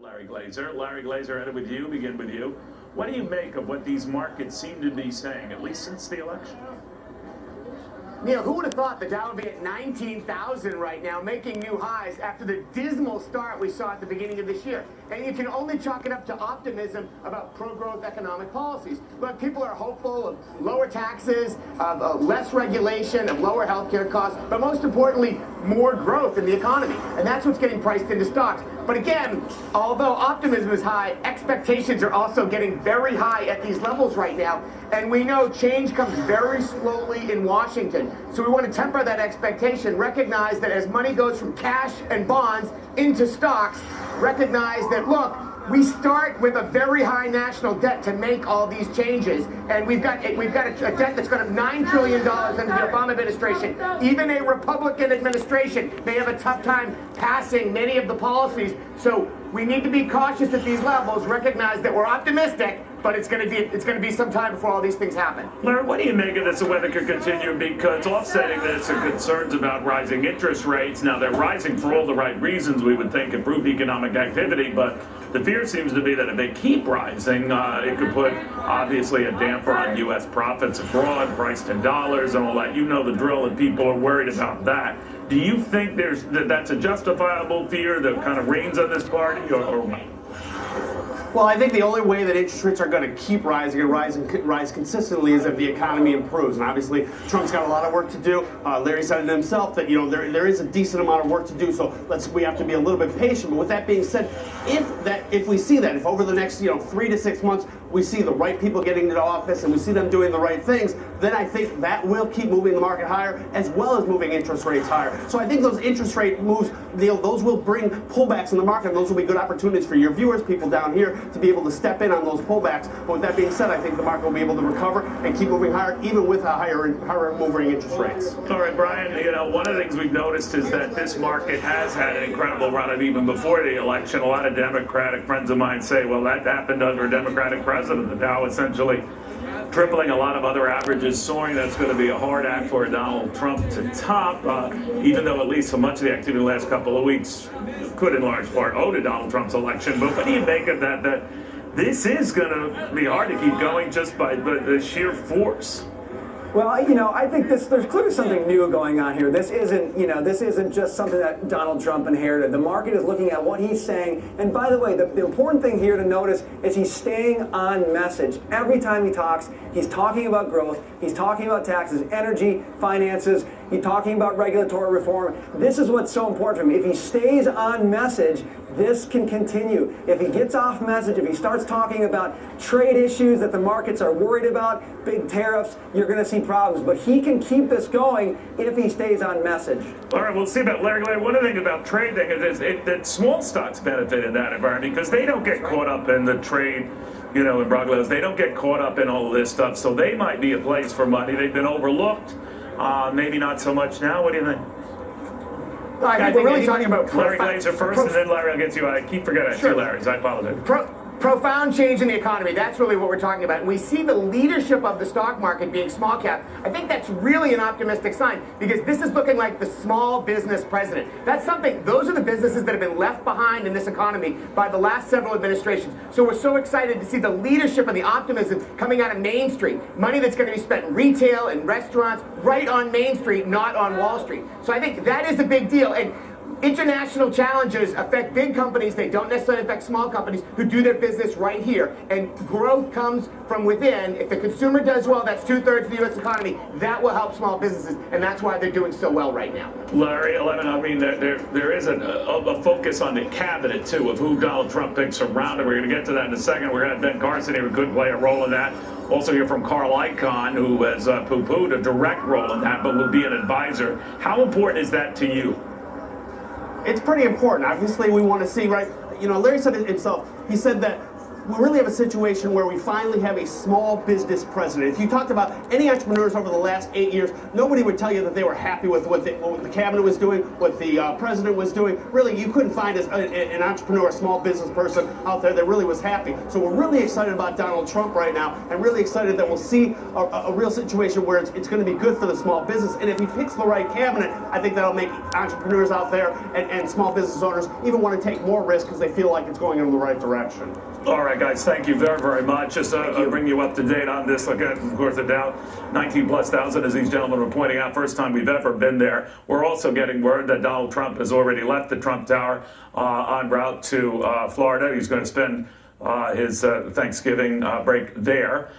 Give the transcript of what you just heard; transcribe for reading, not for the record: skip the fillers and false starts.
Larry Glazer. Larry Glazer, headed with you, begin with you. What do you make of what these markets seem to be saying, at least since the election? Neil, who would have thought the Dow would be at 19,000 right now, making new highs after the dismal start we saw at the beginning of this year? And you can only chalk it up to optimism about pro-growth economic policies. But people are hopeful of lower taxes, of less regulation, of lower healthcare costs, but most importantly, more growth in the economy. And that's what's getting priced into stocks. But again, although optimism is high, expectations are also getting very high at these levels right now. And we know change comes very slowly in Washington. So we want to temper that expectation, recognize that as money goes from cash and bonds into stocks, recognize that, look, we start with a very high national debt to make all these changes, and we've got a debt that's going to $9 trillion under the Obama administration. Even a Republican administration may have a tough time passing many of the policies. So we need to be cautious at these levels, recognize that we're optimistic, but it's going to be some time before all these things happen. Larry, what do you make of this, and whether it could continue? Because offsetting this are concerns about rising interest rates. Now, they're rising for all the right reasons, we would think, improved economic activity, but the fear seems to be that if they keep rising, it could put, obviously, a damper on U.S. profits abroad, priced in dollars and all that. You know the drill, and people are worried about that. Do you think that's a justifiable fear that kind of reigns on this party, or what? Well, I think the only way that interest rates are going to keep rising and rise consistently is if the economy improves. And obviously, Trump's got a lot of work to do. Larry said it himself that there is a decent amount of work to do. So we have to be a little bit patient. But with that being said, if we see that, if over the next 3 to 6 months we see the right people getting into office and we see them doing the right things, then I think that will keep moving the market higher as well as moving interest rates higher. So I think those interest rate moves, those will bring pullbacks in the market, and those will be good opportunities for your viewers, people down here, to be able to step in on those pullbacks. But with that being said, I think the market will be able to recover and keep moving higher, even with a higher moving interest rates. All right, Brian, one of the things we've noticed is that this market has had an incredible run of even before the election. A lot of Democratic friends of mine say, well, that happened under a Democratic president. The Dow essentially tripling, a lot of other averages soaring. That's going to be a hard act for Donald Trump to top, even though at least so much of the activity in the last couple of weeks could in large part owe to Donald Trump's election. But what do you make of that this is going to be hard to keep going just by the sheer force? Well, I think there's clearly something new going on here. This isn't just something that Donald Trump inherited. The market is looking at what he's saying. And by the way, the important thing here to notice is he's staying on message. Every time he talks, he's talking about growth. He's talking about taxes, energy, finances. He's talking about regulatory reform. This is what's so important for him. If he stays on message, this can continue. If he gets off message, if he starts talking about trade issues that the markets are worried about, big tariffs, you're going to see problems. But he can keep this going if he stays on message. All right, we'll see about Larry. One of the things about trade thing is that small stocks benefit in that environment because they don't get caught up in the trade, in Broglos. They don't get caught up in all of this stuff. So they might be a place for money. They've been overlooked. Maybe not so much now. What do you think? I think we're really talking about Larry Glazer first, and then Larry, I'll get you. I keep forgetting I have two Larrys. I apologize. Profound change in the economy. That's really what we're talking about. And we see the leadership of the stock market being small cap. I think that's really an optimistic sign because this is looking like the small business president. That's something, those are the businesses that have been left behind in this economy by the last several administrations. So we're so excited to see the leadership and the optimism coming out of Main Street. Money that's going to be spent in retail and restaurants right on Main Street, not on Wall Street. So I think that is a big deal. And international challenges affect big companies. They don't necessarily affect small companies who do their business right here. And growth comes from within. If the consumer does well, that's 2/3 of the U.S. economy. That will help small businesses, and that's why they're doing so well right now. Larry, I mean, there is a focus on the cabinet, too, of who Donald Trump picks around him. We're going to get to that in a second. We're going to have Ben Carson here who could play a role in that. Also hear from Carl Icahn, who has poo-pooed a direct role in that, but will be an advisor. How important is that to you? It's pretty important. Obviously, we want to see, right? Larry said it himself. He said that we really have a situation where we finally have a small business president. If you talked about any entrepreneurs over the last 8 years, nobody would tell you that they were happy with what the cabinet was doing, what the president was doing. Really, you couldn't find an entrepreneur, a small business person out there that really was happy. So we're really excited about Donald Trump right now, and really excited that we'll see a real situation where it's going to be good for the small business. And if he picks the right cabinet, I think that'll make entrepreneurs out there and small business owners even want to take more risk because they feel like it's going in the right direction. All right, guys, thank you very, very much. Just to bring you up to date on this, look at, of course, the Dow, 19,000+, as these gentlemen were pointing out, first time we've ever been there. We're also getting word that Donald Trump has already left the Trump Tower en route to Florida. He's going to spend his Thanksgiving break there.